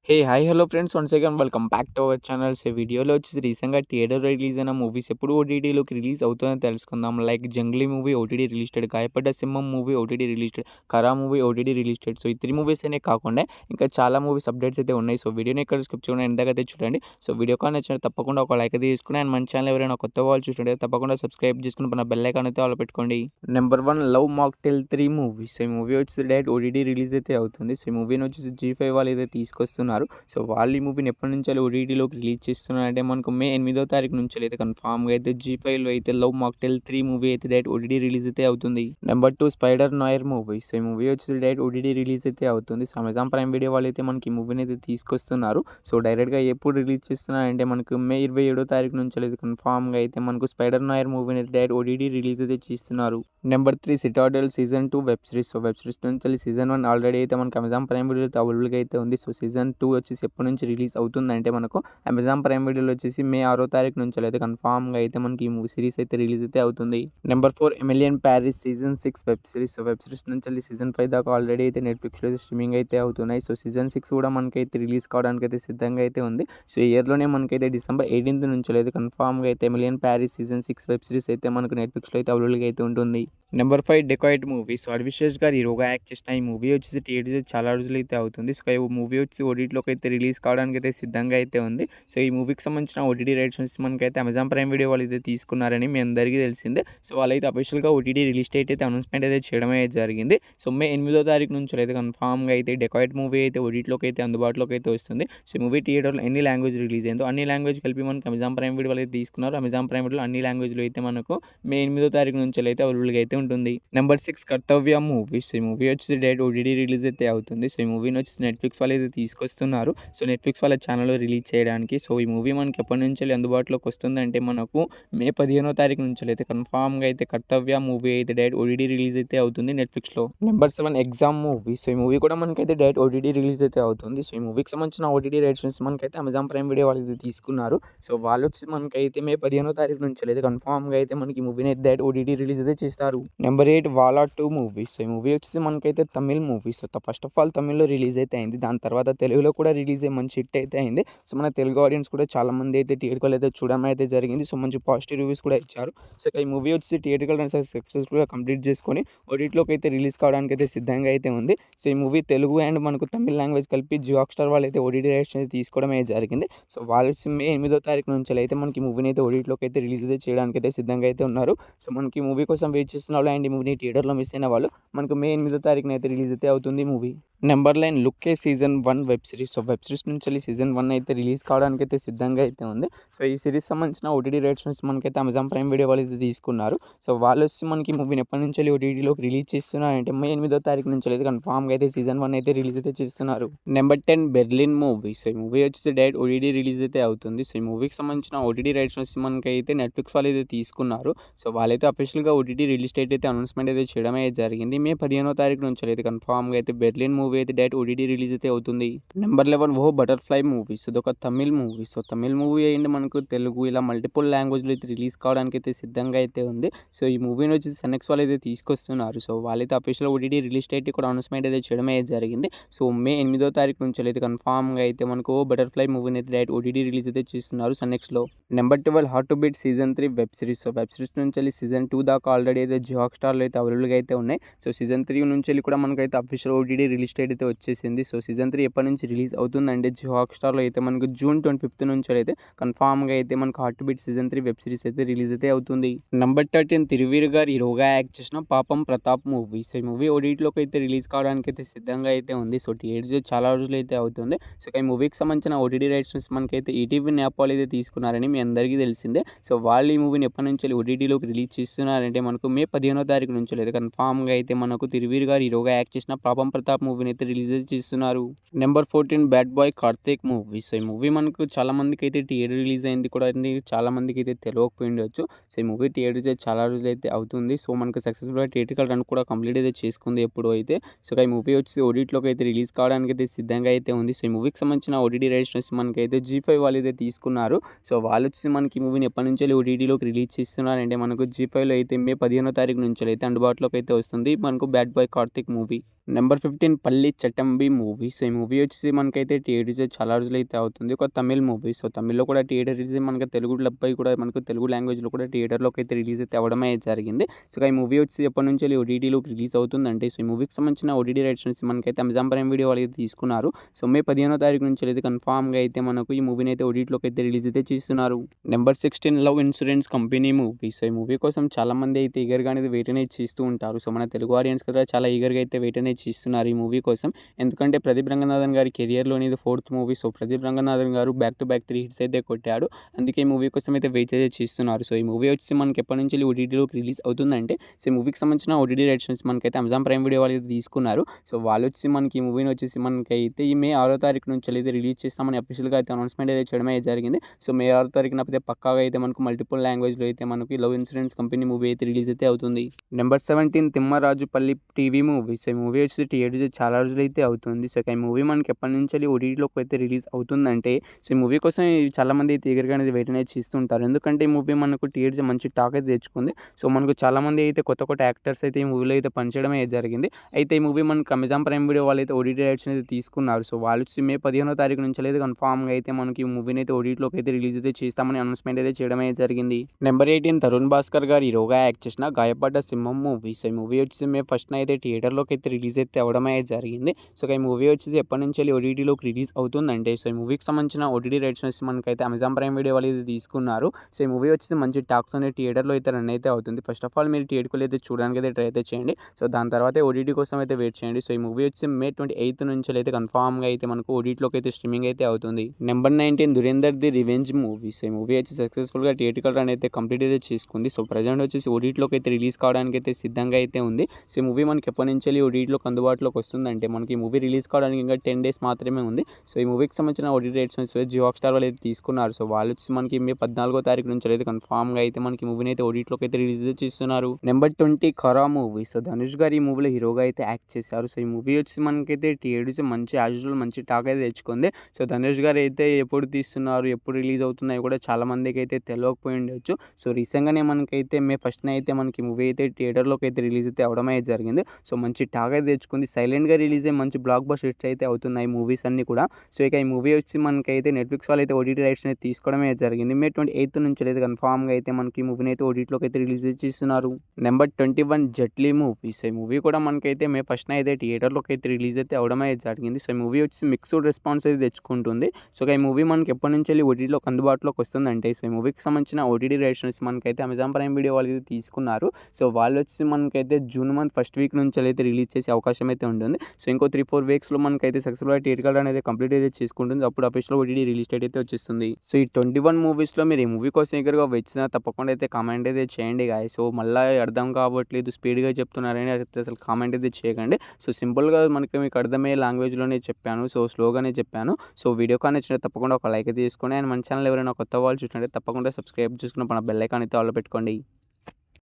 Hey! Hi! Hello friends once again welcome back to our channel. So, వీడియోలో వచ్చేసి రీసెంట్‌గా థియేటర్‌లో రిలీజ్ అయిన మూవీస్ ఎప్పుడు ఓటీటీలోకి రిలీజ్ అవుతుందో తెలుసుకుందాం. Like 'Jungli' movie OTT released, 'Gayapadda Simham' movie OTT released, 'Kara' movie OTT released. So, ఈ 3 మూవీస్ అనే కాకుండా ఇంకా చాలా మూవీస్ అప్డేట్స్ అయితే ఉన్నాయి. సో, వీడియోని ఎక్కడ స్కిప్ చేయకుండా ఎండ్ దాకా అయితే చూడండి. సో, వీడియో కాల్ నచ్చినట్లయితే తప్పకుండా ఒక లైక్ అయితే తీసుకొని అండ్ మన ఛానల్ ఎవరైనా కొత్త వాళ్ళు చూస్తుంటే తప్పకుండా సబ్స్క్రైబ్ చేసుకొని పక్కన బెల్ ఐకాన్ అయితే ఆల్ పెట్టుకోండి. Number 1 love mocktail 3 movie. So, ఈ మూవీ వచ్చేసి డైరెక్ట్ ఓటీటీ రిలీజ్ అయితే అవుతుంది. సో, ఈ మూవీని వచ్చేసి జీ5 వాళ్ళు అయితే తీసుకొస్తున్నారు. సో, వాళ్ళు ఈ మూవీని ఎప్పటినుంచెల్లి ఓటీటీలోకి రిలీజ్ చేస్తున్నారంటే మనకు మే 8వ తారీఖు నుంచెల్లి కన్ఫర్మ్‌గా అయితే జీ5లో అయితే లవ్ మాక్టైల్ 3 మూవీ అయితే డైరెక్ట్ ఓటీటీ రిలీజ్ అయితే అవుతుంది. Number 2 spider noir movie. So, ఈ మూవీ వచ్చేసి డైరెక్ట్ ఓటీటీ రిలీజ్ అయితే అవుతుంది. సో, అమెజాన్ ప్రైమ్ వీడియో వాళ్ళు అయితే మనకి ఈ మూవీని అయితే తీసుకొస్తున్నారు. సో, డైరెక్ట్‌గా ఎప్పుడు రిలీజ్ చేస్తున్నారంటే మనకు మే 27వ తారీఖు నుంచెల్లి కన్ఫర్మ్‌గా అయితే మనకు స్పైడర్ నోయిర్ మూవీని డైరెక్ట్ ఓటీటీ రిలీజ్ అయితే చేస్తున్నారు. Number 3 Citadel season 2 web series. So, web series నుంచి సీజన్ 1 ఆల్రెడీ అయితే మనకు అమెజాన్ ప్రైమ్ వీడియోలో అయితే అవైలబుల్‌గా అయితే ఉంది. సో, సీజన్ 2 వచ్చేసి ఎప్పటి నుంచి రిలీజ్ అవుతుందంటే మనకు అమెజాన్ ప్రైమ్ వీడియోలో వచ్చేసి మే 6వ తారీఖు నుంచి అయితే కన్ఫర్మ్‌గా అయితే మనకి ఈ మూవీ సిరీస్ అయితే రిలీజ్ అయితే అవుతుంది. Number 4 Emily in Paris season 6 web series. So, web series నుంచి సీజన్ 5 దాకా ఆల్రెడీ అయితే నెట్‌ఫ్లిక్స్‌లో అయితే స్ట్రీమింగ్ అయితే అవుతున్నాయి. సో, సీజన్ 6 కూడా మనకైతే రిలీజ్ కావడానికి అయితే సిద్ధంగా అయితే ఉంది. సో, ఈ ఇయర్‌లోనే మనకైతే డిసెంబర్ 18 నుంచి అయితే కన్ఫర్మ్‌గా అయితే ఎమిలియన్ ప్యారిస్ సీజన్ 6 వెబ్ సిరీస్ అయితే మనకు నెట్‌ఫ్లిక్స్‌లో అయితే అవైలబుల్‌గా అయితే ఉంటుంది. Number 5 dacoit movie. So, Adivi Sesh గారు హీరోగా యాక్ట్ చేసిన ఈ మూవీ వచ్చేసి థియేటర్స్ చాలా రోజులైతే అవుతుంది. సో, ఈ మూవీ వచ్చి ఓటీటీలోకి అయితే రిలీజ్ కావడానికి అయితే సిద్ధంగా అయితే ఉంది. సో, ఈ మూవీకి సంబంధించిన ఓటీటీ రైట్స్ వచ్చి మనకైతే అమెజాన్ ప్రైమ్ వీడియో వాళ్ళు అయితే తీసుకున్నారని మీ అందరికీ తెలిసిందే. సో, వాళ్ళైతే అఫీషియల్‌గా ఓటీటీ రిలీజ్ డేట్ అయితే అనౌన్స్‌మెంట్ అయితే చేయడమే జరిగింది. సో, మే 8వ తారీఖు నుంచి అయితే కన్ఫర్మ్‌గా అయితే డెకాయిట్ మూవీ అయితే ఓటీటీలోకి అయితే అందుబాటులోకి అయితే వస్తుంది. సో, ఈ మూవీ థియేటర్‌లో ఎన్ని లాంగ్వేజ్ రిలీజ్ అయిందో అన్ని లాంగ్వేజ్ కలిపి మనకి అమెజాన్ ప్రైమ్ వీడియో వాళ్ళు అయితే తీసుకున్నారు. అమెజాన్ ప్రైమ్ వీడియోలో అన్ని లాంగ్వేజ్‌లో అయితే మనకు మే 8వ తారీఖు నుంచి అయితే అవైలబుల్‌గా అయితే ఉంటుంది. నెంబర్ 6 కర్తవ్య మూవీస్. ఈ మూవీ వచ్చేసి డైరెక్ట్ ఓటీటీ రిలీజ్ అయితే అవుతుంది. సో, ఈ మూవీని వచ్చేసి నెట్‌ఫ్లిక్స్ వాళ్ళు అయితే తీసుకొస్తున్నారు. సో, నెట్‌ఫ్లిక్స్ వాళ్ళ ఛానల్‌లో రిలీజ్ చేయడానికి. సో, ఈ మూవీ మనకి ఎప్పటినుంచెల్లి అందుబాటులోకి వస్తుందంటే మనకు మే 15వ తారీఖు నుంచెల్లి అయితే కన్ఫర్మ్‌గా అయితే కర్తవ్య మూవీ అయితే డైరెక్ట్ ఓటీటీ రిలీజ్ అయితే అవుతుంది నెట్‌ఫ్లిక్స్‌లో. Number 7 exam movie. సో, ఈ మూవీ కూడా మనకైతే డైరెక్ట్ ఓటీటీ రిలీజ్ అయితే అవుతుంది. సో, ఈ మూవీకి సంబంధించిన ఓటీటీ రైట్స్ మనకైతే అమెజాన్ ప్రైమ్ వీడియో వాళ్ళు అయితే తీసుకున్నారు. సో, వాళ్ళు వచ్చి మనకైతే మే 15వ తారీఖు నుంచెల్లి అయితే కన్ఫర్మ్‌గా అయితే మనకి ఈ మూవీని డైరెక్ట్ ఓటీటీ రిలీజ్ అయితే చేస్తారు. నెంబర్ 8 వాలా 2 మూవీస్. ఈ మూవీ వచ్చేసి మనకైతే Tamil movie. So, first of all తమిళ్‌లో రిలీజ్ అయితే అయింది. దాని తర్వాత తెలుగులో కూడా రిలీజ్ అయ్యి మంచి హిట్ అయితే అయింది. సో, మన తెలుగు ఆడియన్స్ కూడా చాలామంది అయితే థియేటర్‌లో అయితే చూడడం అయితే జరిగింది. సో, మంచి పాజిటివ్ రివ్యూస్ కూడా ఇచ్చారు. సో, ఈ మూవీ వచ్చేసి థియేట్రికల్ రన్స్ సక్సెస్‌ఫుల్‌గా కంప్లీట్ చేసుకొని ఓటీటీలోకి అయితే రిలీజ్ కావడానికి అయితే సిద్ధంగా అయితే ఉంది. సో, ఈ మూవీ తెలుగు అండ్ మనకు తమిళ్ లాంగ్వేజ్ కలిపి జియో హాట్‌స్టార్ వాళ్ళు అయితే ఓటీటీ రైట్స్ అయితే తీసుకోవడం అయితే జరిగింది. సో, వాళ్ళు వచ్చి మే 8వ తారీఖు నుంచి అయితే మనకి ఈ మూవీని అయితే ఓటీటీలోకి అయితే రిలీజ్ అయితే చేయడానికి అయితే సిద్ధంగా అయితే ఉన్నారు. సో, మనకి ఈ మూవీ కోసం వెయిట్ చేస్తున్న వాళ్ళు అండ్ ఈ మూవీని థియేటర్‌లో మిస్ అయిన వాళ్ళు మనకు మే 8వ తారీఖున అయితే రిలీజ్ అయితే అవుతుంది మూవీ. నెంబర్ 9 లుక్కే season 1 web series. So, web series నుంచి సీజన్ 1 అయితే రిలీజ్ కావడానికి అయితే సిద్ధంగా అయితే ఉంది. సో, ఈ సిరీస్ సంబంధించిన ఓటీటీ రైట్స్ నుంచి మనకైతే అమెజాన్ ప్రైమ్ వీడియో వాళ్ళు అయితే తీసుకున్నారు. సో, వాళ్ళు వచ్చి మనకి మూవీని ఎప్పటి నుంచి ఓటీటీలోకి రిలీజ్ చేస్తున్నారంటే మే 8వ తారీఖు నుంచి అయితే కన్ఫర్మ్‌గా అయితే సీజన్ 1 అయితే రిలీజ్ అయితే చేస్తున్నారు. Number 10 Berlin movie. సో, ఈ మూవీ వచ్చేసి డైరెక్ట్ ఓటీటీ రిలీజ్ అయితే అవుతుంది. సో, ఈ మూవీకి సంబంధించిన ఓటీటీ రైట్స్ వచ్చి మనకైతే నెట్‌ఫ్లిక్స్ వాళ్ళు అయితే తీసుకున్నారు. సో, వాళ్ళైతే అఫీషియల్‌గా ఓటీటీ రిలీజ్ డేట్ అయితే అనౌన్స్‌మెంట్ అయితే చేయడమే జరిగింది. మే 15వ తారీఖు నుంచి అయితే కన్ఫర్మ్‌గా అయితే బెర్లిన్ మూవీ అయితే డైరెక్ట్ ఓటీటీ రిలీజ్ అయితే అవుతుంది. Number 11 oh butterfly movie. So, ఇదొక Tamil movie. So, Tamil movie అయ్యిండి మనకు తెలుగు ఇలా మల్టిపుల్ లాంగ్వేజ్‌లో అయితే రిలీజ్ కావడానికి అయితే సిద్ధంగా అయితే ఉంది. సో, ఈ మూవీని వచ్చి సన్‌నెక్స్ వాళ్ళు అయితే తీసుకొస్తున్నారు. సో, వాళ్ళైతే అఫీషియల్ ఓటీటీ రిలీజ్ డేట్ కూడా అనౌన్స్‌మెంట్ అయితే చేయడమే జరిగింది. సో, మే 8వ తారీఖు నుంచి అయితే కన్ఫర్మ్‌గా అయితే మనకు బటర్‌ఫ్లై మూవీని అయితే డైరెక్ట్ ఓటీటీ రిలీజ్ అయితే చేస్తున్నారు సన్‌నెక్స్‌లో. Number 12 heart to beat season 3 web series. So, web series నుంచి సీజన్ 2 దాకా ఆల్రెడీ అయితే జియో హాట్‌స్టార్‌లో అయితే అవైలబుల్‌గా అయితే ఉన్నాయి. సో, సీజన్ 3 నుంచి కూడా మనకైతే అఫీషియల్ ఓటీటీ రిలీజ్ డేట్ అయితే వచ్చేసింది. సో, సీజన్ 3 ఎప్పటి నుంచి రిలీజ్ అవుతుందంటే జియో హాట్‌స్టార్‌లో అయితే మనకు జూన్ 25 నుంచి అయితే కన్ఫర్మ్‌గా అయితే మనకు heart to beat season 3 web series అయితే రిలీజ్ అయితే అవుతుంది. నెంబర్ 13 తిరువీర్ గారు హీరోగా యాక్ట్ చేసిన పాపం ప్రతాప్ మూవీ. సో, ఈ మూవీ ఓటీటీలోకి అయితే రిలీజ్ కావడానికి అయితే సిద్ధంగా అయితే ఉంది. సో, థియేటర్స్ చాలా రోజులు అయితే అవుతుంది. సో, ఈ మూవీకి సంబంధించిన ఓటీటీ రైట్స్ మనకైతే ఈటీవీ యాప్ వాళ్ళు అయితే తీసుకున్నారని మీ అందరికీ తెలిసిందే. సో, వాళ్ళు ఈ మూవీని ఎప్పటి నుంచి ఓటీటీలోకి రిలీజ్ చేస్తున్నారంటే మనకు మే 15వ తారీఖు నుంచి అయితే కన్ఫర్మ్‌గా అయితే మనకు తిరువీర్ గారు హీరోగా యాక్ట్ చేసిన పాపం ప్రతాప్ మూవీని అయితే రిలీజ్ చేస్తున్నారు. Number 14 bad boy Karthik movie. So, ఈ మూవీ మనకు చాలా మందికి అయితే థియేటర్ రిలీజ్ అయింది కూడా చాలా మందికి అయితే తెలియకపోయిండొచ్చు. సో, ఈ మూవీ థియేటర్స్ చాలా రోజులు అయితే అవుతుంది. సో, మనకు సక్సెస్ఫుల్‌గా థియేట్రికల్ రన్ కూడా కంప్లీట్ అయితే చేసుకుంది ఎప్పుడో అయితే. సో, ఈ మూవీ వచ్చి ఓటీటీలోకి అయితే రిలీజ్ కావడానికి అయితే సిద్ధంగా అయితే ఉంది. సో, ఈ మూవీకి సంబంధించిన ఓటీటీ రైట్స్ మనకైతే జీ5 వాళ్ళు అయితే తీసుకున్నారు. సో, వాళ్ళు వచ్చి మనకి ఈ మూవీని ఎప్పటి నుంచి ఓటీటీలోకి రిలీజ్ చేస్తున్నారంటే మనకు జీ5లో అయితే మే 15వ తారీఖు నుంచి అయితే అందుబాటులోకి అయితే వస్తుంది మనకు bad boy Karthik movie. Number 15 పల్లి చట్టంబి మూవీ. సో, ఈ మూవీ వచ్చేసి మనకైతే థియేటర్స్ చాలా రోజులైతే అవుతుంది. ఒక తమిళ్ మూవీ. సో, తమిళ్‌లో కూడా థియేటర్ రిలీజ్ మనకు తెలుగు డబ్బై కూడా మనకు తెలుగు లాంగ్వేజ్‌లో కూడా థియేటర్‌లోకి అయితే రిలీజ్ అయితే అవ్వడమే జరిగింది. సో, ఈ మూవీ వచ్చి ఎప్పటినుంచెల్లి ఓటీటీలోకి రిలీజ్ అవుతుందంటే సో, ఈ మూవీకి సంబంధించిన ఓటీటీ రైట్స్ మనకైతే అమెజాన్ ప్రైమ్ వీడియో వాళ్ళైతే తీసుకున్నారు. సో, మే 15వ తారీఖు నుంచి అయితే కన్ఫర్మ్‌గా అయితే మనకు ఈ మూవీని అయితే ఓటీటీలోకి అయితే రిలీజ్ అయితే చేస్తున్నారు. Number 16 love insurance company movie. So, ఈ మూవీ కోసం చాలామంది అయితే ఈగర్‌గా అనేది వెయిట్ అనేది చేస్తూ ఉంటారు. సో, మన తెలుగు ఆడియన్స్ కూడా చాలా ఈగర్‌గా అయితే వెయిట్ అనేది చేస్తున్నారు ఈ మూవీ కోసం. ఎందుకంటే ప్రదీప్ రంగనాథన్ గారి కెరియర్‌లోని ఇది 4th movie. So, Pradeep Ranganathan గారు బ్యాక్ టు బ్యాక్ 3 హిట్స్ అయితే కొట్టాడు. అందుకే ఈ మూవీ కోసం అయితే వెయిట్ అయితే చేస్తున్నారు. సో, ఈ మూవీ వచ్చి మనకి ఎప్పటినుంచెల్లి ఓటీటీలోకి రిలీజ్ అవుతుందంటే సో, ఈ మూవీకి సంబంధించిన ఓటీటీ రైట్స్ మనకైతే అమెజాన్ ప్రైమ్ వీడియో వాళ్ళు అయితే తీసుకున్నారు. సో, వాళ్ళు వచ్చి మనకి ఈ మూవీని వచ్చేసి మనకైతే ఈ మే 6వ తారీఖు నుంచి అయితే రిలీజ్ చేస్తామని అఫీషియల్‌గా అయితే అనౌన్స్‌మెంట్ అయితే చేయడమే జరిగింది. సో, మే 6వ తారీఖున అయితే పక్కాగా అయితే మనకు మల్టిపుల్ లాంగ్వేజ్‌లో అయితే మనకి లవ్ ఇన్సూరెన్స్ కంపెనీ మూవీ అయితే రిలీజ్ అయితే అవుతుంది. Number 17 Thimmarajupalli TV movie. So, ఈ మూవీ వచ్చి థియేటర్స్ చాలా రోజులైతే అవుతుంది. సో, ఈ మూవీ మనకి ఎప్పటినుంచెల్లి ఓటీటీలోకి అయితే రిలీజ్ అవుతుందంటే సో, ఈ మూవీ కోసం చాలామంది అయితే ఈగర్‌గా అనేది వెయిట్ అనేది చేస్తుంటారు. ఎందుకంటే ఈ మూవీ మనకు థియేటర్స్ మంచి టాక్ అయితే తెచ్చుకుంది. సో, మనకు చాలామంది అయితే కొత్త యాక్టర్స్ అయితే ఈ మూవీలో అయితే పనిచేయడమే జరిగింది. అయితే ఈ మూవీ మనకు అమెజాన్ ప్రైమ్ వీడియో వాళ్ళు అయితే ఓటీటీ రైట్స్ అయితే తీసుకున్నారు. సో, వాళ్ళు వచ్చి మే 15వ తారీఖు నుంచి అయితే కన్ఫర్మ్‌గా అయితే మనకి ఈ మూవీని అయితే ఓటీటీలోకి అయితే రిలీజ్ అయితే చేస్తామని అనౌన్స్‌మెంట్ అయితే చేయడమే జరిగింది. నెంబర్ 18 తరుణ్ భాస్కర్ గారు హీరోగా యాక్ట్ చేసిన గాయపడ్డ సింహం మూవీ. సో, ఈ మూవీ వచ్చి మే 1న అయితే థియేటర్‌లోకి అయితే రిలీజ్ అయితే అవ్వడమే జరిగింది. సో, ఈ మూవీ వచ్చేసి ఎప్పటినుంచెల్లి ఓటీటీలోకి రిలీజ్ అవుతుందంటే సో, ఈ మూవీకి సంబంధించిన ఓటీటీ రైట్స్ మనకైతే అమెజాన్ ప్రైమ్ వీడియో వాళ్ళు అయితే తీసుకున్నారు. సో, ఈ మూవీ వచ్చేసి మంచి టాక్‌తోనే థియేటర్‌లో అయితే రన్ అయితే అవుతుంది. ఫస్ట్ ఆఫ్ ఆల్ మీరు థియేటర్‌కి అయితే చూడడానికి అయితే ట్రై అయితే చేయండి. సో, దాని తర్వాత ఓటీటీ కోసం అయితే వెయిట్ చేయండి. సో, ఈ మూవీ వచ్చి మే 28 నుంచి అయితే కన్ఫర్మ్‌గా అయితే మనకు ఓటీటీలోకి అయితే స్ట్రీమింగ్ అయితే అవుతుంది. నెంబర్ 19 దురేందర్ ది రివెంజ్ మూవీ. సో, ఈ మూవీ వచ్చి సక్సెస్‌ఫుల్‌గా థియేట్రికల్ రన్ అయితే కంప్లీట్ అయితే చేసుకుంది. సో, ప్రెజెంట్ వచ్చేసి ఓటీటీలోకి అయితే రిలీజ్ కావడానికి అయితే సిద్ధంగా అయితే ఉంది. సో, ఈ మూవీ మనకి ఎప్పటినుంచెల్లి ఓటీటీలోకి అందుబాటులోకి వస్తుందంటే మనకి ఈ మూవీ రిలీజ్ కావడానికి ఇంకా 10 డేస్ మాత్రమే ఉంది. సో, ఈ మూవీకి సంబంధించిన ఓటీటీ రైట్స్ జియో హాట్‌స్టార్ వాళ్ళు అయితే తీసుకున్నారు. సో, వాళ్ళు వచ్చి మనకి మే 14వ తారీఖు నుంచి అయితే కన్ఫర్మ్‌గా అయితే మనకి మూవీని అయితే ఓటీటీలోకి అయితే రిలీజ్ చేస్తున్నారు. Number 20 Khara movie. So, Dhanush గారు ఈ మూవీలో హీరోగా అయితే యాక్ట్ చేశారు. సో, ఈ మూవీ వచ్చి మనకైతే థియేటర్స్ మంచి యాజ్ యూజువల్ మంచి టాక్ అయితే తెచ్చుకుంది. సో, ధనుష్ గారు అయితే ఎప్పుడు తీస్తున్నారు, ఎప్పుడు రిలీజ్ అవుతున్నాయి కూడా చాలా మందికి అయితే తెలియకపోయి ఉండొచ్చు. సో, రీసెంట్‌గానే మనకైతే మే 1న అయితే మనకి మూవీ అయితే థియేటర్‌లోకి అయితే రిలీజ్ అయితే అవ్వడమే జరిగింది. సో, మంచి టాక్ అయితే తెచ్చుకుంది. సైలెంట్‌గా రిలీజ్ అయ్యి మంచి బ్లాక్ బస్టర్ హిట్స్ అయితే అవుతున్నాయి మూవీస్ అన్నీ కూడా. సో, ఇక ఈ మూవీ వచ్చి మనకైతే నెట్‌ఫ్లిక్స్ వాళ్ళు అయితే ఓటీటీ రైట్స్ అనేది తీసుకోవడమే జరిగింది. మే 28 నుంచి అయితే కన్ఫర్మ్‌గా అయితే మనకి ఈ మూవీని అయితే ఓటీటీలోకి అయితే రిలీజ్ చేస్తున్నారు. Number 21 Jetlee movie. సో, ఈ మూవీ కూడా మనకైతే మే 1న అయితే థియేటర్‌లోకి అయితే రిలీజ్ అయితే అవ్వడమే జరిగింది. సో, ఈ మూవీ వచ్చి మిక్స్డ్ రెస్పాన్స్ అయితే తెచ్చుకుంటుంది. సో, ఈ మూవీ మనకి ఎప్పటినుంచెల్లి ఓటీటీలోకి అందుబాటులోకి వస్తుందంటే సో, ఈ మూవీకి సంబంధించిన ఓటీటీ రైట్స్ మనకైతే అమెజాన్ ప్రైమ్ వీడియో వాళ్ళు అయితే తీసుకున్నారు. సో, వాళ్ళు వచ్చి మనకైతే జూన్ మంత్ ఫస్ట్ వీక్ నుంచి అయితే రిలీజ్ చేసే అవకాశం అయితే ఉంటుంది. సో, ఇంకో 3-4 వీక్స్‌లో మనకైతే సక్సెస్‌ఫుల్‌గా థియేట్రికల్ రన్ అనేది కంప్లీట్ అయితే చేసుకుంటుంది. అప్పుడు అఫీషియల్ ఓటీటీ రిలీజ్ డేట్ అయితే వచ్చేస్తుంది. సో, ఈ 21 మూవీస్‌లో మీరు ఈ మూవీ కోసం ఈగర్‌గా వెయిట్ చేసినా తప్పకుండా అయితే కామెంట్ అయితే చేయండి గాయ్స్. సో, మళ్ళీ అర్థం కావట్లేదు స్పీడ్‌గా చెప్తున్నారని అసలు కామెంట్ అయితే చేయకండి. సో, సింపుల్‌గా మీకు అర్థమయ్యే లాంగ్వేజ్‌లోనే చెప్పాను. సో, స్లోగానే చెప్పాను. సో, వీడియో కానీ నచ్చితే తప్పకుండా ఒక లైక్ అయితే చేసుకోండి. అండ్ మన ఛానల్ ఎవరైనా కొత్త వాళ్ళు చూసినట్లయితే తప్పకుండా సబ్స్క్రైబ్ చేసుకుని మన బెల్ ఐకాన్ అయితే ఆన్‌లో పెట్టుకోండి.